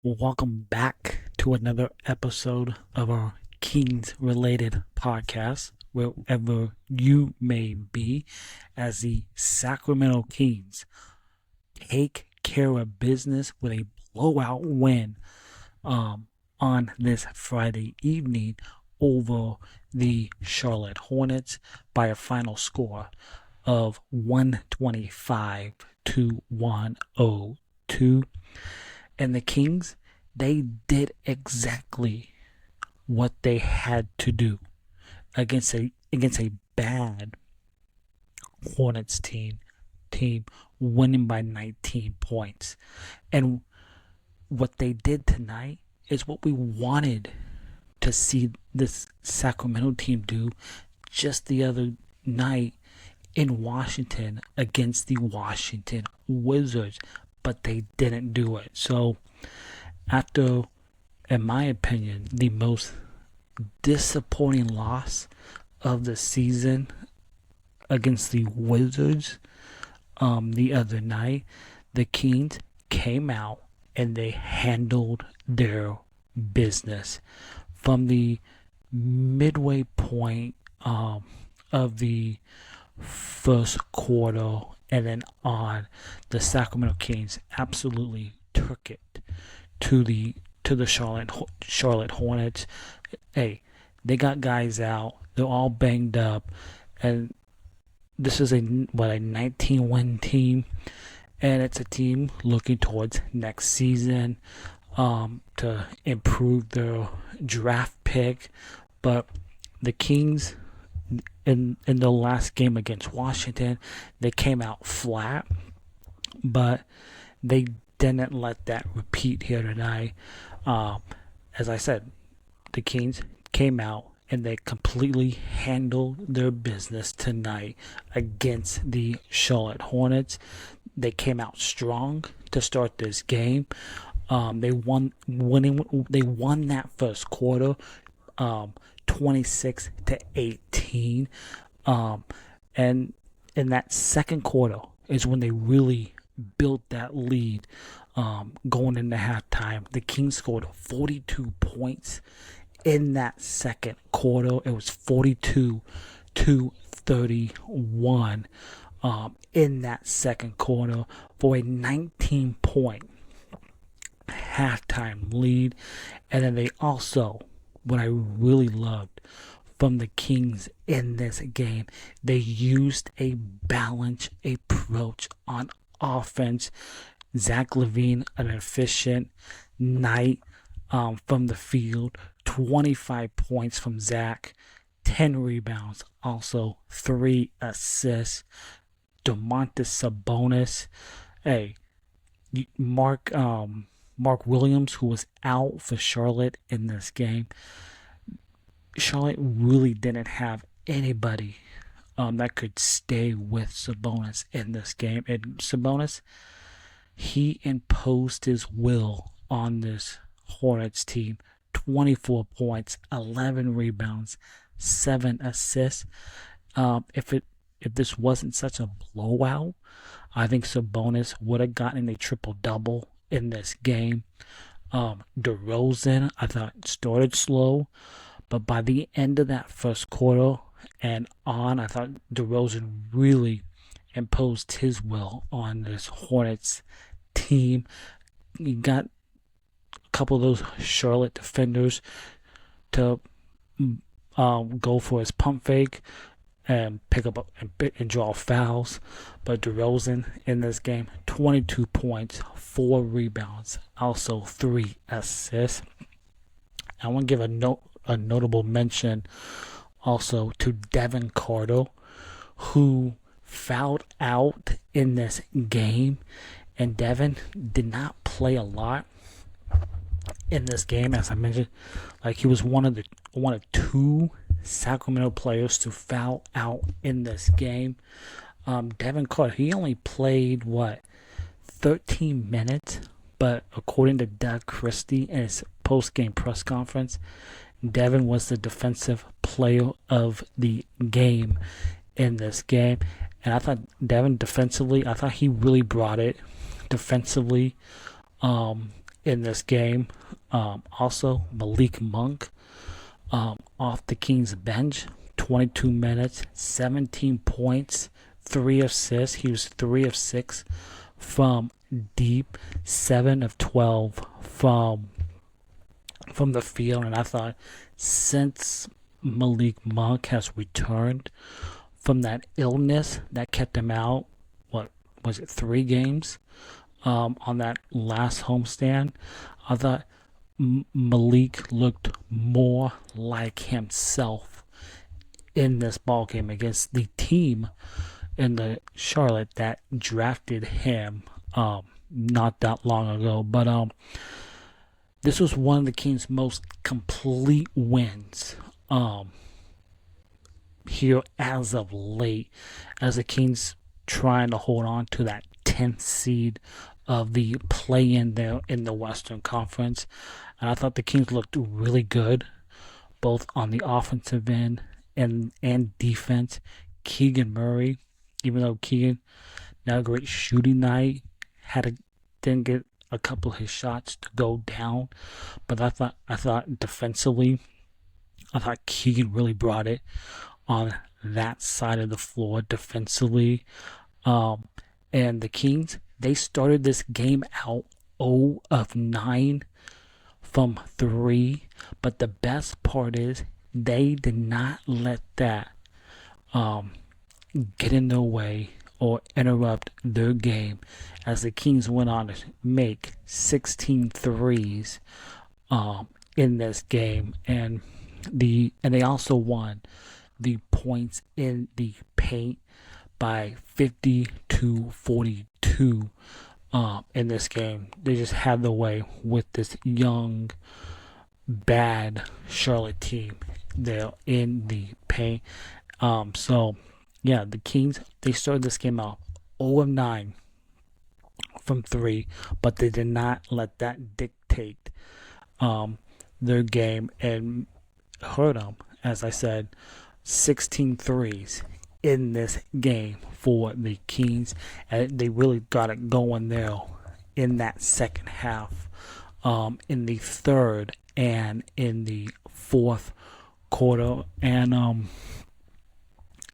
Well, welcome back to another episode of our Kings related podcast, wherever you may be, as the Sacramento Kings take care of business with a blowout win on this Friday evening over the Charlotte Hornets by a final score of 125 to 102. And the Kings, they did exactly what they had to do against a bad Hornets team winning by 19 points. And what they did tonight is what we wanted to see this Sacramento team do just the other night in Washington against the Washington Wizards, but they didn't do it. So after, in my opinion, the most disappointing loss of the season against the Wizards the other night, the Kings came out and they handled their business from the midway point of the first quarter and then on. The Sacramento Kings absolutely took it to the Charlotte Hornets. Hey, they got guys out. They're all banged up, and this is a 19-win team, and it's a team looking towards next season to improve their draft pick. But the Kings, in the last game against Washington, they came out flat, but they didn't let that repeat here tonight. As I said, the Kings came out and they completely handled their business tonight against the Charlotte Hornets. They came out strong to start this game. They won that first quarter, 26 to 18. And in that second quarter is when they really built that lead. Going into halftime, the Kings scored 42 points in that second quarter. It was 42 to 31 in that second quarter for a 19-point halftime lead. And then they also, what I really loved from the Kings in this game, they used a balanced approach on offense. Zach LaVine, an efficient night from the field, 25 points from Zach, 10 rebounds, also 3 assists. Domantas Sabonis, hey, Mark Williams, who was out for Charlotte in this game. Charlotte really didn't have anybody that could stay with Sabonis in this game. And Sabonis, he imposed his will on this Hornets team. 24 points, 11 rebounds, 7 assists. If this wasn't such a blowout, I think Sabonis would have gotten a triple-double in this game. DeRozan, I thought, started slow, but by the end of that first quarter and on, I thought DeRozan really imposed his will on this Hornets team. He got a couple of those Charlotte defenders to go for his pump fake and pick up and draw fouls. But DeRozan in this game, 22 points, 4 rebounds, also 3 assists. I want to give a notable mention also to Devin Carter, who fouled out in this game. And Devin did not play a lot in this game, as I mentioned. Like, he was one of 2 Sacramento players to foul out in this game. Devin Carter, he only played 13 minutes, but according to Doug Christie in his post-game press conference, Devin was the defensive player of the game in this game. And I thought Devin defensively, I thought he really brought it defensively in this game. Also, Malik Monk off the Kings bench, 22 minutes, 17 points, 3 assists. He was 3 of 6 from deep, 7 of 12 from the field. And I thought, since Malik Monk has returned from that illness that kept him out, what was it, 3 games on that last homestand, I thought Malik looked more like himself in this ball game against the team in the Charlotte that drafted him not that long ago. But this was one of the Kings' most complete wins here as of late, as the Kings trying to hold on to that 10th seed of the play-in there in the Western Conference. And I thought the Kings looked really good, both on the offensive end and defense. Keegan Murray, even though Keegan, not a great shooting night, didn't get a couple of his shots to go down. But I thought defensively, I thought Keegan really brought it on that side of the floor defensively. And the Kings, they started this game out 0 of 9 from 3. But the best part is they did not let that get in their way or interrupt their game, as the Kings went on to make 16 threes in this game. And they also won the points in the paint by 50-42 in this game. They just had their way with this young, bad Charlotte team there in the paint. So yeah, the Kings, they started this game out 0 of 9 from 3, but they did not let that dictate their game and hurt them. As I said, 16 threes in this game for the Kings, and they really got it going there in that second half, in the third and in the fourth quarter. And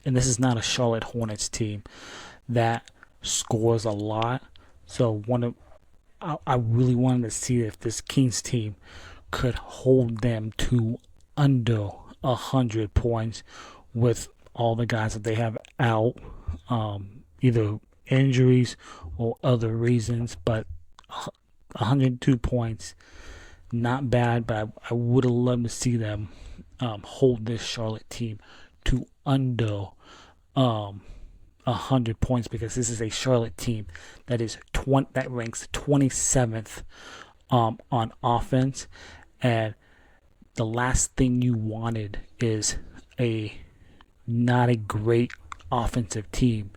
this is not a Charlotte Hornets team that scores a lot. So I really wanted to see if this Kings team could hold them to under 100 points with all the guys that they have out, either injuries or other reasons. But 102 points, not bad, but I would have loved to see them hold this Charlotte team to under 100 points, because this is a Charlotte team that ranks 27th on offense, and the last thing you wanted is not a great offensive team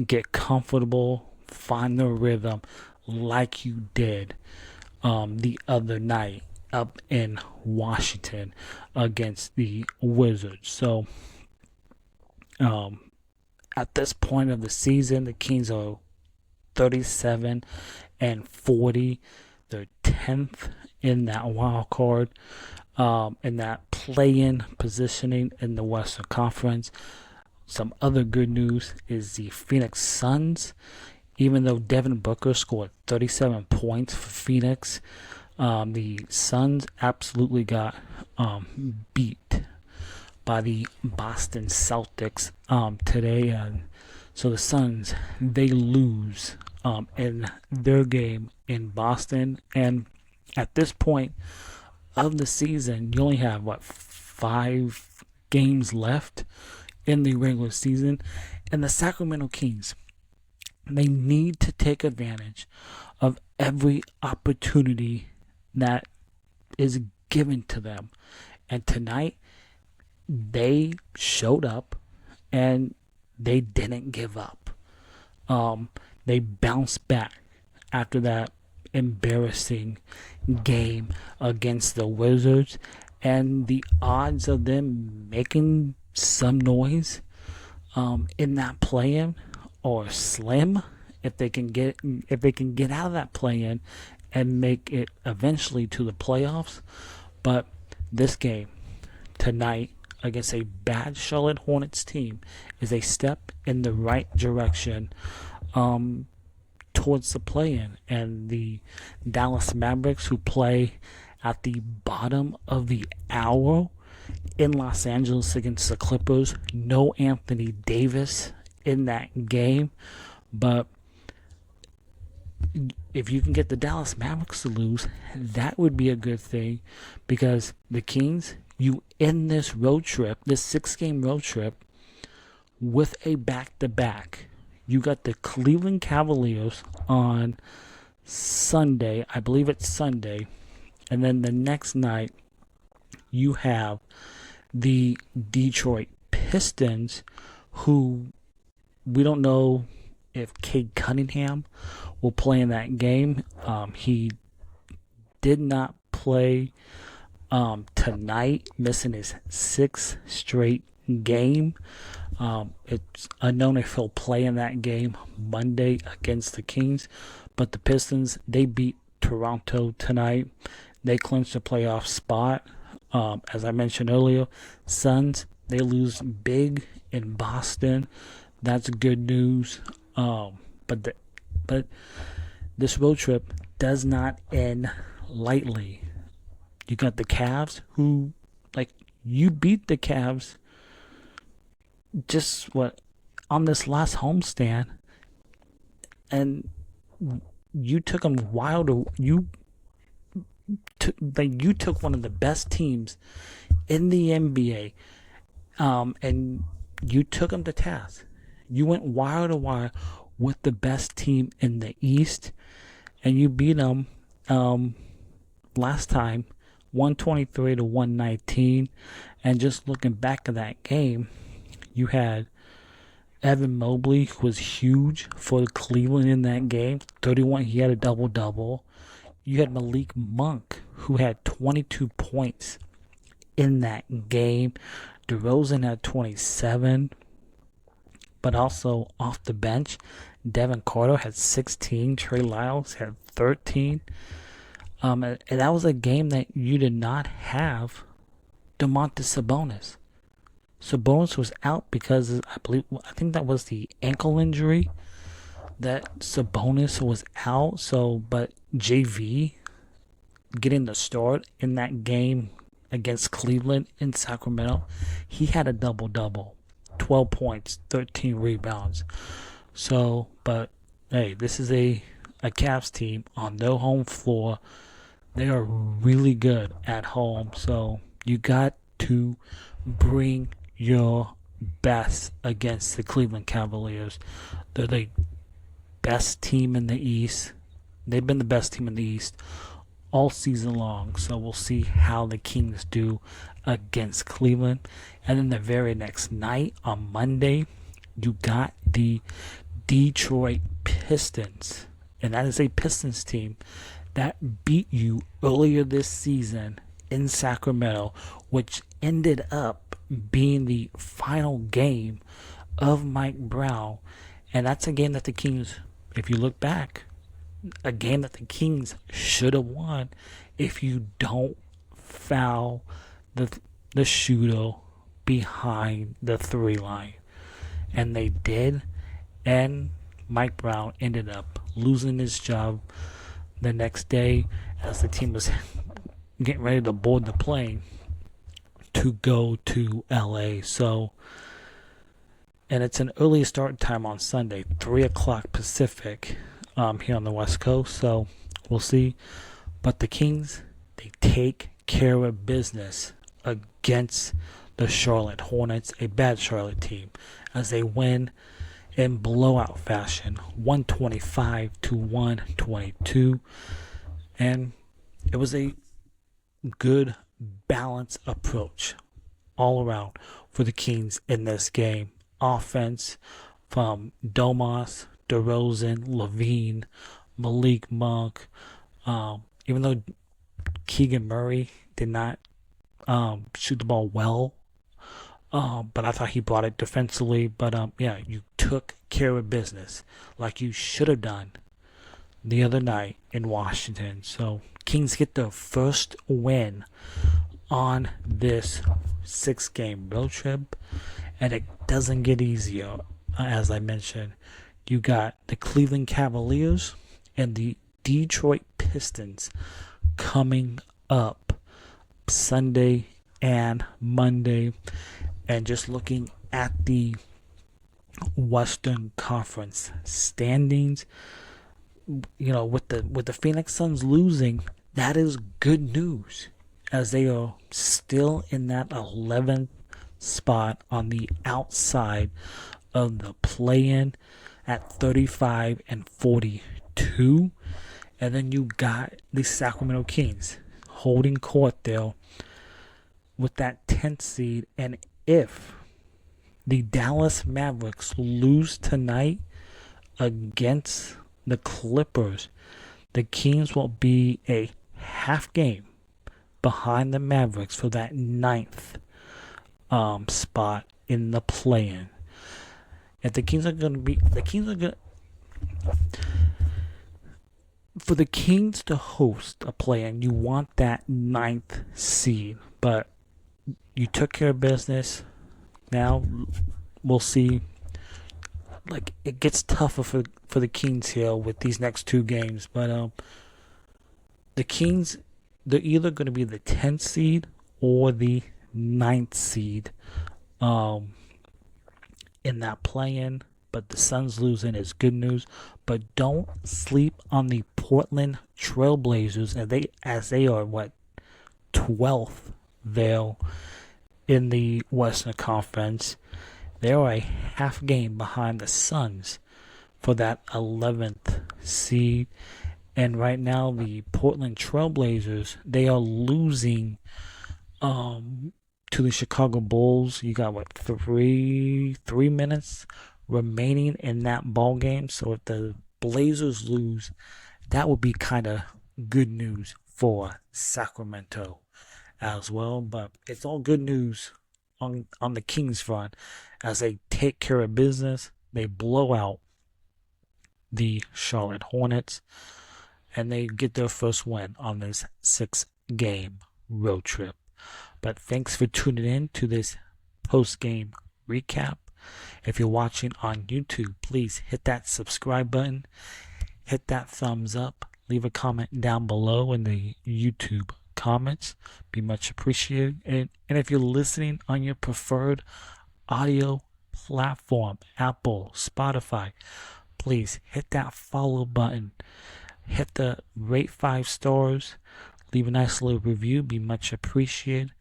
get comfortable, find their rhythm like you did the other night up in Washington against the Wizards. So at this point of the season, the Kings are 37-40. They're 10th in that wild card, in that play-in positioning in the Western Conference. Some other good news is the Phoenix Suns. Even though Devin Booker scored 37 points for Phoenix, the Suns absolutely got beat by the Boston Celtics today. And so the Suns, they lose in their game in Boston. And at this point of the season, you only have, 5 games left in the regular season. And the Sacramento Kings, they need to take advantage of every opportunity that is given to them. And tonight, they showed up and they didn't give up. They bounced back after that embarrassing game against the Wizards, and the odds of them making some noise in that play-in are slim. If they can get out of that play-in and make it eventually to the playoffs. But this game tonight against a bad Charlotte Hornets team is a step in the right direction towards the play-in. And the Dallas Mavericks, who play at the bottom of the hour in Los Angeles against the Clippers, no Anthony Davis in that game. But if you can get the Dallas Mavericks to lose, that would be a good thing, because the Kings, you end this road trip, this 6-game road trip, with a back-to-back. You got the Cleveland Cavaliers on Sunday. I believe it's Sunday. And then the next night, you have the Detroit Pistons, who we don't know if Cade Cunningham will play in that game. He did not play tonight, missing his 6th straight game. It's unknown if he'll play in that game Monday against the Kings. But the Pistons, they beat Toronto tonight. They clinched a playoff spot. As I mentioned earlier, Suns, they lose big in Boston. That's good news. But this road trip does not end lightly. You got the Cavs, who, you beat the Cavs just on this last homestand, and you took them wild. You took one of the best teams in the NBA, and you took them to task. You went wire to wire with the best team in the East, and you beat them last time, 123 to 119. And just looking back at that game, you had Evan Mobley, who was huge for Cleveland in that game, 31. He had a double-double. You had Malik Monk, who had 22 points in that game. DeRozan had 27. But also off the bench, Devin Carter had 16. Trey Lyles had 13. And that was a game that you did not have Domantas Sabonis. Sabonis was out because I think that was the ankle injury that Sabonis was out. But JV getting the start in that game against Cleveland in Sacramento, he had a double-double. 12 points, 13 rebounds. But hey, this is a Cavs team on their home floor. They are really good at home. So you got to bring your best against the Cleveland Cavaliers. They're the best team in the East. They've been the best team in the East all season long. So we'll see how the Kings do against Cleveland. And then the very next night, on Monday, you got the Detroit Pistons. And that is a Pistons team that beat you earlier this season in Sacramento, which ended up being the final game of Mike Brown. And that's a game that the Kings, if you look back, a game that the Kings should have won if you don't foul the shooter behind the 3 line. And they did, and Mike Brown ended up losing his job the next day as the team was getting ready to board the plane to go to LA. And it's an early start time on Sunday, 3 o'clock Pacific, here on the West Coast. So we'll see. But the Kings, they take care of business against the Charlotte Hornets, a bad Charlotte team, as they win in blowout fashion, 125 to 122. And it was a good balance approach all around for the Kings in this game. Offense from Domas, DeRozan, Levine, Malik Monk. Even though Keegan Murray did not shoot the ball well, but I thought he brought it defensively. But you took care of business like you should have done the other night in Washington. So Kings get their first win on this 6-game road trip, and it doesn't get easier. As I mentioned, you got the Cleveland Cavaliers and the Detroit Pistons coming up Sunday and Monday. And just looking at the Western Conference standings, with the Phoenix Suns losing, that is good news, as they are still in that 11th spot on the outside of the play-in at 35 and 42. And then you got the Sacramento Kings holding court there with that 10th seed. And if the Dallas Mavericks lose tonight against the Clippers, the Kings will be a half game behind the Mavericks for that 9th spot in the play-in. If the Kings are going to for the Kings to host a play-in, you want that 9th seed, but you took care of business. Now we'll see. Like, it gets tougher for the Kings here with these next 2 games, but the Kings, they're either going to be the 10th seed or the 9th seed in that play-in. But the Suns losing is good news. But don't sleep on the Portland Trailblazers, as they are 12th there in the Western Conference. They are a half game behind the Suns for that 11th seed. And right now, the Portland Trailblazers, they are losing to the Chicago Bulls. You got 3 minutes remaining in that ball game. So if the Blazers lose, that would be kind of good news for Sacramento as well. But it's all good news on the Kings front, as they take care of business. They blow out the Charlotte Hornets, and they get their first win on this 6-game road trip. But thanks for tuning in to this post-game recap. If you're watching on YouTube, please hit that subscribe button, hit that thumbs up, leave a comment down below in the YouTube comments. Be much appreciated. And if you're listening on your preferred audio platform, Apple, Spotify, please hit that follow button, hit the rate 5 stars, leave a nice little review. Be much appreciated.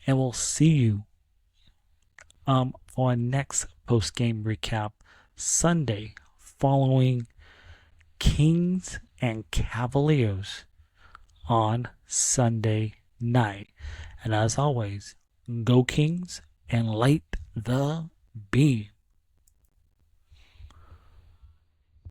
And we'll see you for our next post-game recap Sunday, following Kings and Cavaliers on Sunday night. And as always, go Kings and light the beam.